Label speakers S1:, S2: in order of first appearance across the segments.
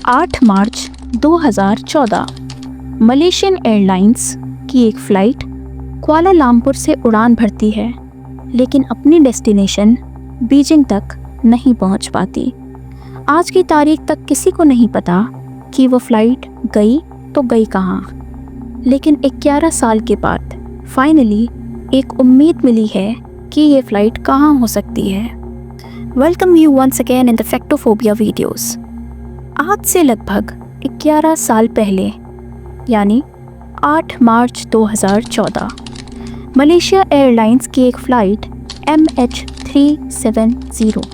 S1: 8 मार्च 2014 Malaysian airlines की एक flight Kuala Lumpur से उड़ान भरती है, लेकिन अपनी डेस्टिनेशन बीजिंग तक नहीं पहुंच पाती। आज की तारीख तक किसी को नहीं पता कि वो फ़्लाइट गई तो गई कहाँ। लेकिन 11 साल के बाद फाइनली एक उम्मीद मिली है कि ये फ़्लाइट कहाँ हो सकती है। Welcome you once again in the Factophobia videos. आज से लगभग 11 साल पहले यानी 8 मार्च 2014 मलेशिया एयरलाइंस की एक फ़्लाइट MH370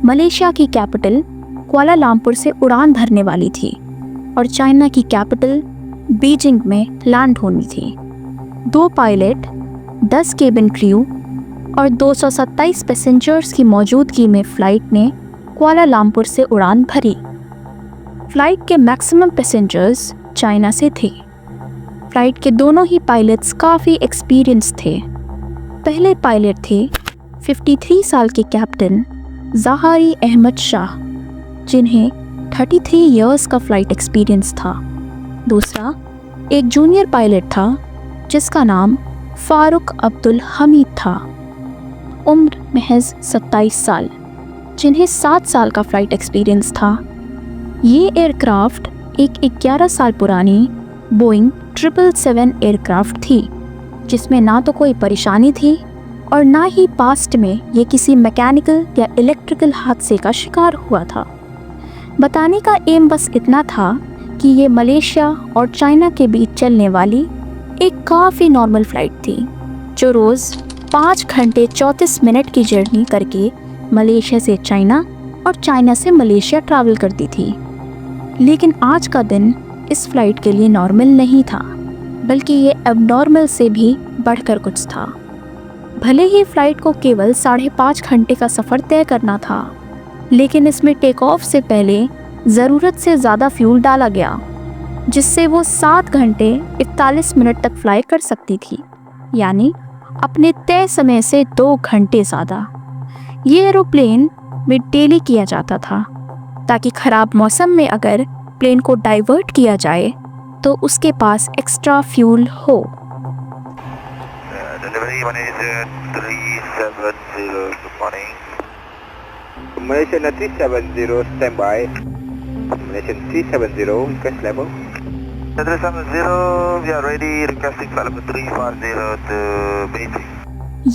S1: मलेशिया की कैपिटल कुआलालंपुर से उड़ान भरने वाली थी और चाइना की कैपिटल बीजिंग में लैंड होनी थी। 2 पायलट, 10 केबिन क्रू और 227 पैसेंजर्स की मौजूदगी में फ़्लाइट ने कुआलालंपुर से उड़ान भरी। फ़्लाइट के मैक्सिमम पैसेंजर्स चाइना से थे। फ़्लाइट के दोनों ही पायलट्स काफ़ी एक्सपीरियंस थे। पहले पायलट थे 53 साल के कैप्टन ज़हारी अहमद शाह, जिन्हें 33 इयर्स का फ़्लाइट एक्सपीरियंस था। दूसरा एक जूनियर पायलट था जिसका नाम फ़ारूक अब्दुल हमीद था, उम्र महज 27 साल, जिन्हें 7 साल का फ़्लाइट एक्सपीरियंस था। ये एयरक्राफ्ट एक 11 साल पुरानी बोइंग 777 एयरक्राफ्ट थी, जिसमें ना तो कोई परेशानी थी और ना ही पास्ट में ये किसी मैकेनिकल या इलेक्ट्रिकल हादसे का शिकार हुआ था। बताने का एम बस इतना था कि ये मलेशिया और चाइना के बीच चलने वाली एक काफ़ी नॉर्मल फ़्लाइट थी, जो रोज़ 5 घंटे 34 मिनट की जर्नी करके मलेशिया से चाइना और चाइना से मलेशिया ट्रैवल करती थी। लेकिन आज का दिन इस फ़्लाइट के लिए नॉर्मल नहीं था, बल्कि ये एबनॉर्मल से भी बढ़कर कुछ था। भले ही फ़्लाइट को केवल 5.5 घंटे का सफ़र तय करना था, लेकिन इसमें टेक ऑफ से पहले ज़रूरत से ज़्यादा फ्यूल डाला गया, जिससे वो 7 घंटे 41 मिनट तक फ्लाई कर सकती थी, यानी अपने तय समय से 2 घंटे ज़्यादा। ये एरोप्लेन में डेली किया जाता था, ताकि ख़राब मौसम में अगर प्लेन को डाइवर्ट किया जाए तो उसके पास एक्स्ट्रा फ्यूल हो।
S2: Malaysian 370 standby. Malaysian 370 request level. 370 we are ready requesting flight level 340 to Beijing.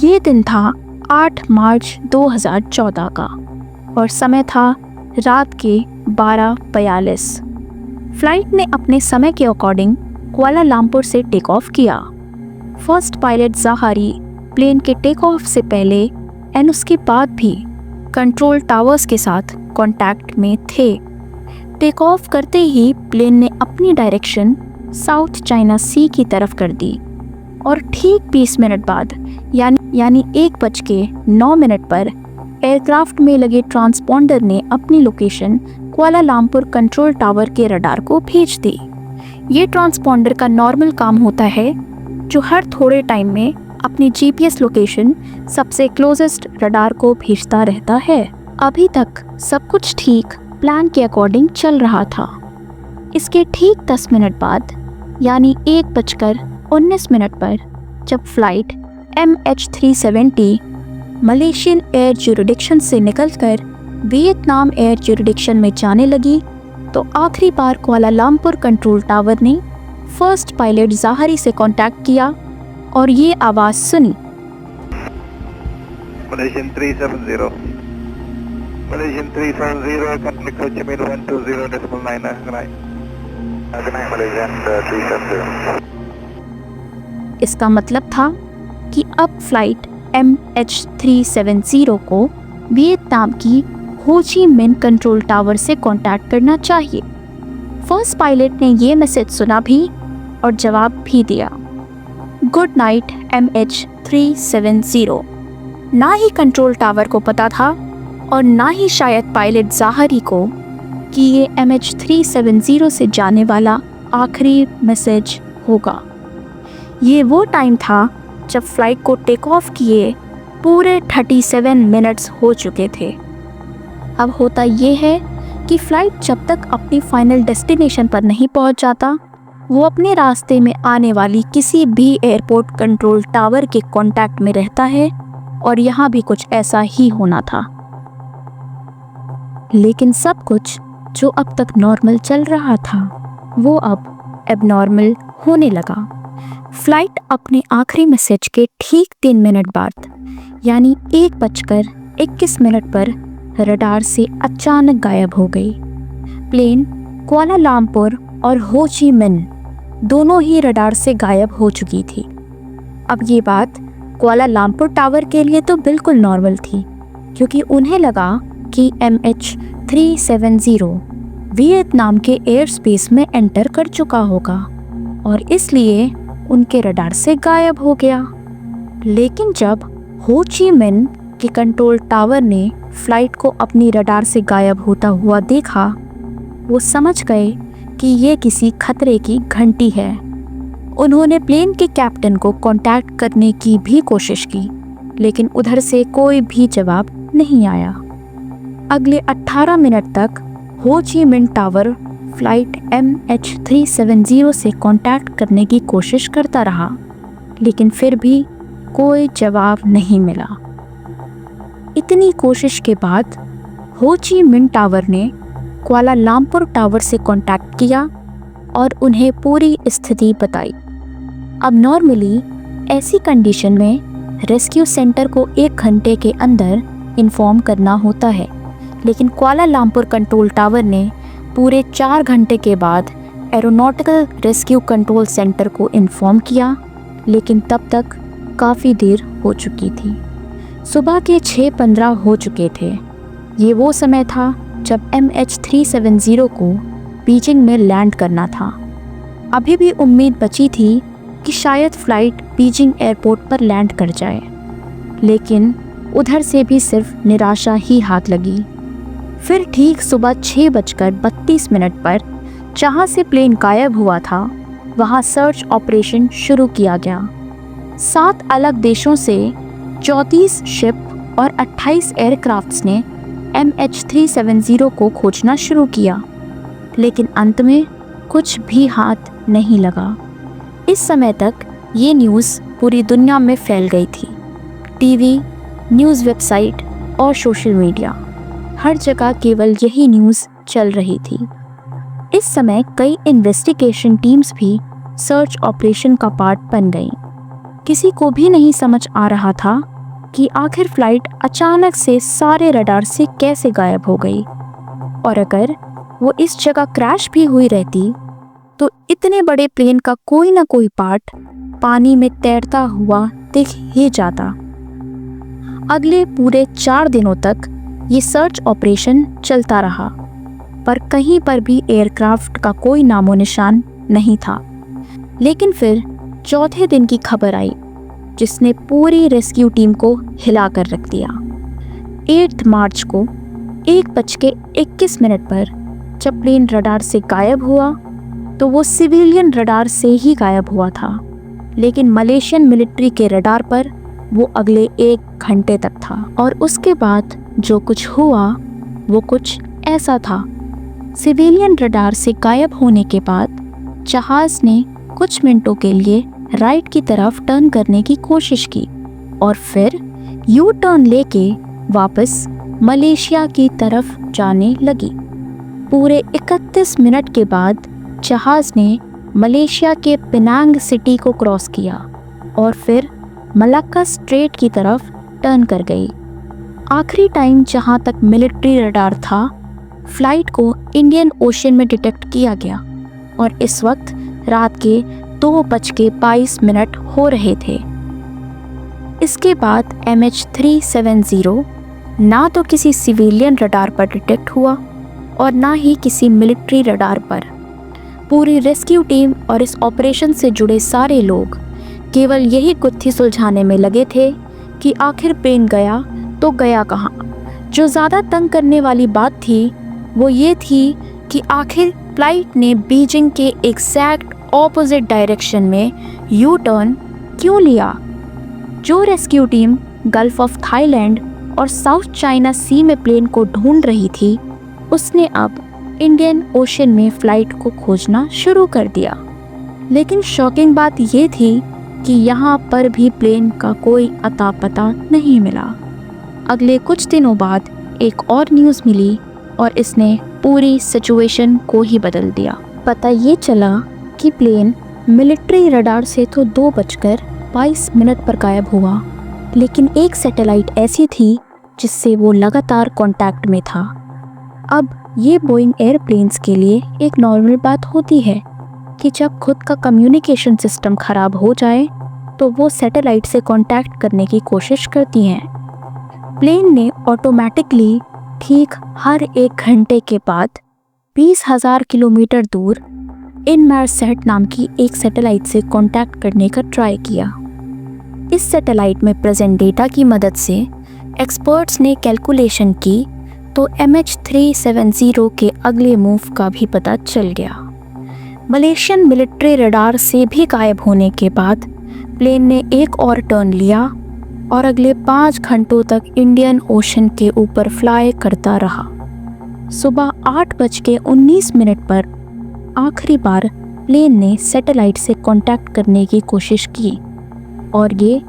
S1: ये दिन था 8 मार्च 2014 का और समय था रात के 12:42। फ़्लाइट ने अपने समय के अकॉर्डिंग कुआलालंपुर से टेक ऑफ किया। फर्स्ट पायलट ज़हारी प्लेन के टेक ऑफ से पहले एंड उसके बाद भी कंट्रोल टावर्स के साथ कांटेक्ट में थे। टेक ऑफ करते ही प्लेन ने अपनी डायरेक्शन साउथ चाइना सी की तरफ कर दी और ठीक 20 मिनट बाद यानी 1:09 पर एयरक्राफ्ट में लगे ट्रांसपॉन्डर ने अपनी लोकेशन कुआलालंपुर कंट्रोल टावर के रडार को भेज दी। ये ट्रांसपॉन्डर का नॉर्मल काम होता है, जो हर थोड़े टाइम में अपनी GPS लोकेशन सबसे क्लोजेस्ट रडार को भेजता रहता है। अभी तक सब कुछ ठीक प्लान के अकॉर्डिंग चल रहा था। इसके ठीक 10 मिनट बाद यानी 1:19 पर जब flight MH370 Malaysian air jurisdiction से निकलकर वियतनाम एयर जुरिडिक्शन में जाने लगी, तो आखिरी बार कुआलालंपुर कंट्रोल टावर ने फर्स्ट पायलट ज़हारी से कांटेक्ट किया और ये आवाज़ सुनी।
S2: Malaysian 370. Malaysian 370 contact Ho Chi Minh 120.9. Good night. Good night Malaysian 370.
S1: इसका मतलब था कि अब फ़्लाइट MH370 को वियतनाम की हो ची मिन कंट्रोल टावर से कांटेक्ट करना चाहिए। फर्स्ट पायलट ने ये मैसेज सुना भी और जवाब भी दिया, गुड नाइट MH370। ना ही कंट्रोल टावर को पता था और ना ही शायद पायलट ज़हारी को कि ये MH370 से जाने वाला आखिरी मैसेज होगा। ये वो टाइम था जब फ़्लाइट को टेक ऑफ किए पूरे 37 मिनट्स हो चुके थे। अब होता ये है कि फ्लाइट जब तक अपनी फाइनल डेस्टिनेशन पर नहीं पहुंच जाता, वो अपने रास्ते में आने वाली किसी भी एयरपोर्ट कंट्रोल टावर के कांटेक्ट में रहता है, और यहाँ भी कुछ ऐसा ही होना था। लेकिन सब कुछ जो अब तक नॉर्मल चल रहा था, वो अब एबनॉर्मल होने लगा। फ्लाइट अपने आखिरी मैसेज के ठीक 3 मिनट बाद, यानी 1:21 पर रडार से अचानक गायब हो गई। प्लेन कुआलालंपुर और हो ची मिन्ह दोनों ही रडार से गायब हो चुकी थी। अब ये बात कुआलालंपुर टावर के लिए तो बिल्कुल नॉर्मल थी, क्योंकि उन्हें लगा कि MH370 वियतनाम के एयर स्पेस में एंटर कर चुका होगा और इसलिए उनके रडार से गायब हो गया। लेकिन जब हो ची मिन्ह के कंट्रोल टावर ने फ्लाइट को अपनी रडार से गायब होता हुआ देखा, वो समझ गए कि ये किसी खतरे की घंटी है। उन्होंने प्लेन के कैप्टन को कांटेक्ट करने की भी कोशिश की, लेकिन उधर से कोई भी जवाब नहीं आया। अगले 18 मिनट तक हो Chi Minh tower flight MH370 से कांटेक्ट करने की कोशिश करता रहा, लेकिन फिर भी कोई जवाब नहीं मिला। इतनी कोशिश के बाद हो ची मिन्ह टावर ने कुआलालंपुर टावर से कांटेक्ट किया और उन्हें पूरी स्थिति बताई। अब नॉर्मली ऐसी कंडीशन में रेस्क्यू सेंटर को 1 घंटे के अंदर इन्फॉर्म करना होता है, लेकिन कुआलालंपुर कंट्रोल टावर ने पूरे 4 घंटे के बाद एरोनॉटिकल रेस्क्यू कंट्रोल सेंटर को इन्फॉर्म किया, लेकिन तब तक काफ़ी देर हो चुकी थी। सुबह के 6:15 हो चुके थे। ये वो समय था जब MH370 को बीजिंग में लैंड करना था। अभी भी उम्मीद बची थी कि शायद फ्लाइट बीजिंग एयरपोर्ट पर लैंड कर जाए, लेकिन उधर से भी सिर्फ निराशा ही हाथ लगी। फिर ठीक सुबह 6:32 पर जहाँ से प्लेन गायब हुआ था, वहाँ सर्च ऑपरेशन शुरू किया गया। 7 अलग देशों से 34 शिप और 28 एयरक्राफ्ट्स ने MH370 को खोजना शुरू किया, लेकिन अंत में कुछ भी हाथ नहीं लगा। इस समय तक ये न्यूज़ पूरी दुनिया में फैल गई थी। टीवी, न्यूज़ वेबसाइट और सोशल मीडिया, हर जगह केवल यही न्यूज़ चल रही थी। इस समय कई इन्वेस्टिगेशन टीम्स भी सर्च ऑपरेशन का पार्ट बन गईं। किसी को भी नहीं समझ आ रहा था कि आखिर फ्लाइट अचानक से सारे रडार से कैसे गायब हो गई, और अगर वो इस जगह क्रैश भी हुई रहती तो इतने बड़े प्लेन का कोई ना कोई पार्ट पानी में तैरता हुआ दिख ही जाता। अगले पूरे 4 दिनों तक ये सर्च ऑपरेशन चलता रहा, पर कहीं पर भी एयरक्राफ्ट का कोई नामो निशान नहीं था। लेकिन फिर चौथे दिन की खबर आई, जिसने पूरी रेस्क्यू टीम को हिला कर रख दिया। 8 मार्च को 1:21 पर जब प्लेन रडार से गायब हुआ, तो वो सिविलियन रडार से ही गायब हुआ था, लेकिन मलेशियन मिलिट्री के रडार पर वो अगले 1 घंटे तक था। और उसके बाद जो कुछ हुआ वो कुछ ऐसा था। सिविलियन रडार से गायब होने के बाद जहाज़ ने कुछ मिनटों के लिए राइट की तरफ टर्न करने की कोशिश की और फिर यू टर्न लेके वापस मलेशिया की तरफ जाने लगी। पूरे 31 मिनट के बाद जहाज़ ने मलेशिया के पेनांग सिटी को क्रॉस किया और फिर मलाक्का स्ट्रेट की तरफ टर्न कर गई। आखिरी टाइम जहां तक मिलिट्री रडार था, फ्लाइट को इंडियन ओशन में डिटेक्ट किया गया और इस वक्त रात के 2:22 हो रहे थे। इसके बाद MH370 ना तो किसी सिविलियन रडार पर डिटेक्ट हुआ और ना ही किसी मिलिट्री रडार पर। पूरी रेस्क्यू टीम और इस ऑपरेशन से जुड़े सारे लोग केवल यही गुत्थी सुलझाने में लगे थे कि आखिर प्लेन गया तो गया कहाँ। जो ज़्यादा तंग करने वाली बात थी वो ये थी कि आखिर फ्लाइट ने बीजिंग के एग्जैक्ट ऑपोजिट डायरेक्शन में यू टर्न क्यों लिया। जो rescue team gulf of Thailand और साउथ चाइना सी में प्लेन को ढूंढ रही थी, उसने अब इंडियन ओशन में फ़्लाइट को खोजना शुरू कर दिया। लेकिन शॉकिंग बात ये थी कि यहाँ पर भी प्लेन का कोई अता पता नहीं मिला। अगले कुछ दिनों बाद एक और न्यूज़ मिली और इसने पूरी सिचुएशन को ही बदल दिया। पता ये चला कि प्लेन मिलिट्री रडार से तो 2:22 पर गायब हुआ, लेकिन एक सैटेलाइट ऐसी थी जिससे वो लगातार कांटेक्ट में था। अब ये बोइंग एयरप्लेन्स के लिए एक नॉर्मल बात होती है कि जब खुद का कम्युनिकेशन सिस्टम ख़राब हो जाए तो वो सैटेलाइट से कांटेक्ट करने की कोशिश करती हैं। प्लेन ने ऑटोमेटिकली ठीक हर 1 घंटे के बाद 20,000 किलोमीटर दूर इनमारसैट नाम की एक सैटेलाइट से कांटेक्ट करने का ट्राई किया। इस सैटेलाइट में प्रेजेंट डेटा की मदद से एक्सपर्ट्स ने कैलकुलेशन की तो MH370 के अगले मूव का भी पता चल गया। मलेशियन मिलिट्री रडार से भी गायब होने के बाद प्लेन ने एक और टर्न लिया और अगले 5 घंटों तक इंडियन ओशन के ऊपर फ्लाई करता रहा। सुबह 8:19 पर आखिरी बार प्लेन ने सैटेलाइट से कांटेक्ट करने की कोशिश की और ये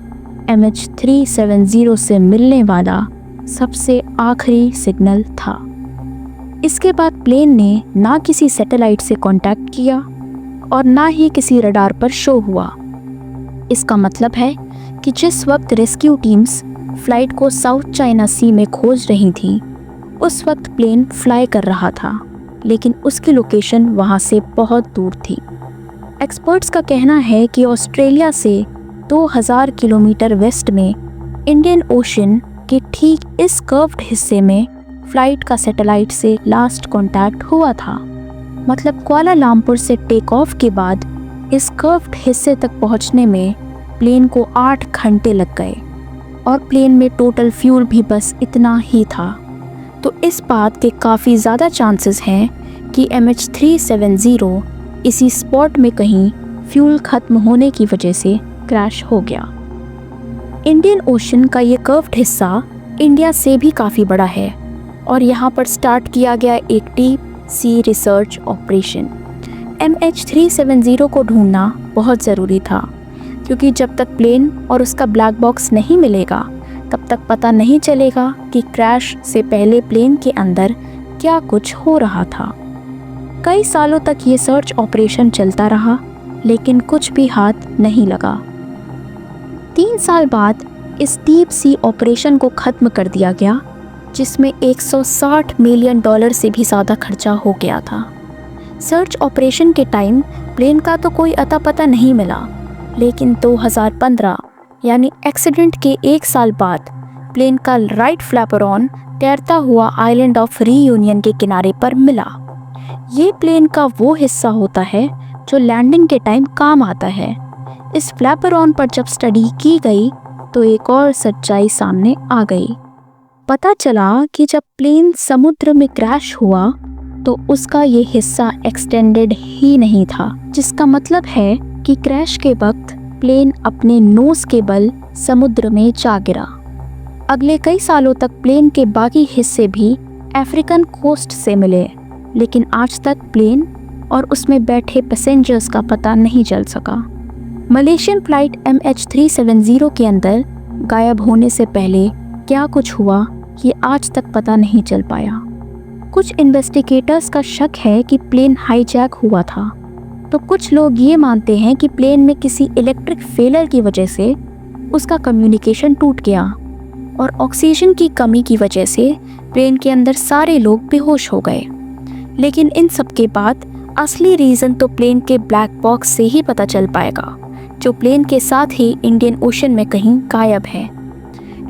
S1: MH370 से मिलने वाला सबसे आखिरी सिग्नल था। इसके बाद प्लेन ने ना किसी सैटेलाइट से कांटेक्ट किया और ना ही किसी रडार पर शो हुआ। इसका मतलब है कि जिस वक्त रेस्क्यू टीम्स फ्लाइट को साउथ चाइना सी में खोज रही थी, उस वक्त प्लेन फ्लाई कर रहा था, लेकिन उसकी लोकेशन वहाँ से बहुत दूर थी। एक्सपर्ट्स का कहना है कि ऑस्ट्रेलिया से 2000 किलोमीटर वेस्ट में इंडियन ओशन के ठीक इस कर्व्ड हिस्से में फ्लाइट का सैटेलाइट से लास्ट कांटेक्ट हुआ था। मतलब कुआलालंपुर से टेक ऑफ के बाद इस कर्व्ड हिस्से तक पहुंचने में प्लेन को 8 घंटे लग गए और प्लेन में टोटल फ्यूल भी बस इतना ही था। तो इस बात के काफ़ी ज़्यादा चांसेस हैं कि MH370 इसी स्पॉट में कहीं फ्यूल ख़त्म होने की वजह से क्रैश हो गया। इंडियन ओशन का ये कर्व्ड हिस्सा इंडिया से भी काफ़ी बड़ा है और यहाँ पर स्टार्ट किया गया एक deep sea research operation. MH370 को ढूंढना बहुत ज़रूरी था, क्योंकि जब तक प्लेन और उसका ब्लैक बॉक्स नहीं मिलेगा तब तक पता नहीं चलेगा कि क्रैश से पहले प्लेन के अंदर क्या कुछ हो रहा था। कई सालों तक ये सर्च ऑपरेशन चलता रहा, लेकिन कुछ भी हाथ नहीं लगा। 3 साल बाद इस डीप सी ऑपरेशन को ख़त्म कर दिया गया, जिसमें $160 मिलियन से भी ज़्यादा खर्चा हो गया था। सर्च ऑपरेशन के टाइम प्लेन का तो कोई अता पता नहीं मिला, लेकिन 2015 यानी एक्सीडेंट के 1 साल बाद प्लेन का राइट फ्लैपरॉन तैरता हुआ आइलैंड ऑफ रीयूनियन के किनारे पर मिला। ये प्लेन का वो हिस्सा होता है जो लैंडिंग के टाइम काम आता है। इस फ्लैपरॉन पर जब स्टडी की गई तो एक और सच्चाई सामने आ गई। पता चला कि जब प्लेन समुद्र में क्रैश हुआ तो उसका ये हिस्सा एक्सटेंडेड ही नहीं था, जिसका मतलब है कि क्रैश के वक्त प्लेन अपने नोज के बल समुद्र में जा गिरा। अगले कई सालों तक प्लेन के बाकी हिस्से भी अफ्रीकन कोस्ट से मिले, लेकिन आज तक प्लेन और उसमें बैठे पैसेंजर्स का पता नहीं चल सका। मलेशियन फ्लाइट MH370 के अंदर गायब होने से पहले क्या कुछ हुआ ये आज तक पता नहीं चल पाया। कुछ इन्वेस्टिगेटर्स का शक है कि प्लेन हाईजैक हुआ था, तो कुछ लोग ये मानते हैं कि प्लेन में किसी इलेक्ट्रिक फेलियर की वजह से उसका कम्युनिकेशन टूट गया और ऑक्सीजन की कमी की वजह से प्लेन के अंदर सारे लोग बेहोश हो गए। लेकिन इन सब के बाद असली रीज़न तो प्लेन के ब्लैक बॉक्स से ही पता चल पाएगा, जो प्लेन के साथ ही इंडियन ओशन में कहीं गायब है।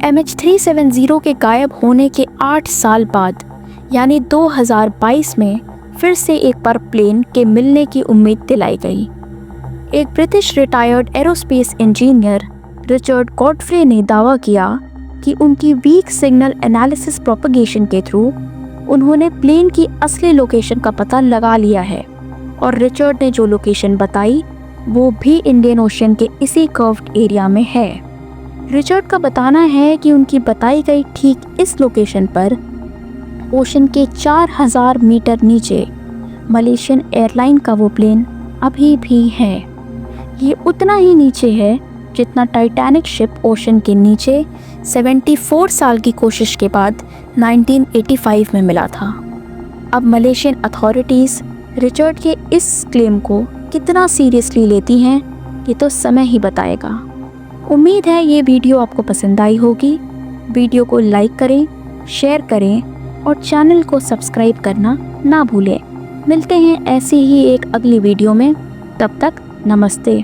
S1: MH370 के गायब होने के 8 साल बाद यानी 2022 में फिर से एक बार प्लेन के मिलने की उम्मीद दिलाई गई। एक British retired aerospace engineer Richard Godfrey ने दावा किया कि उनकी वीक सिग्नल एनालिसिस प्रोपगेशन के थ्रू उन्होंने प्लेन की असली लोकेशन का पता लगा लिया है, और रिचर्ड ने जो लोकेशन बताई वो भी इंडियन ओशन के इसी कर्व्ड एरिया में है। रिचर्ड का बताना है कि उनकी बताई गई ठीक इस लोकेशन पर ओशन के 4000 मीटर नीचे मलेशियन एयरलाइन का वो प्लेन अभी भी है। ये उतना ही नीचे है जितना टाइटैनिक शिप ओशन के नीचे 74 साल की कोशिश के बाद 1985 में मिला था। अब मलेशियन अथॉरिटीज़ रिचर्ड के इस क्लेम को कितना सीरियसली लेती हैं ये तो समय ही बताएगा। उम्मीद है ये वीडियो आपको पसंद आई होगी। वीडियो को लाइक करें, शेयर करें और चैनल को सब्सक्राइब करना ना भूलें। मिलते हैं ऐसी ही एक अगली वीडियो में, तब तक नमस्ते।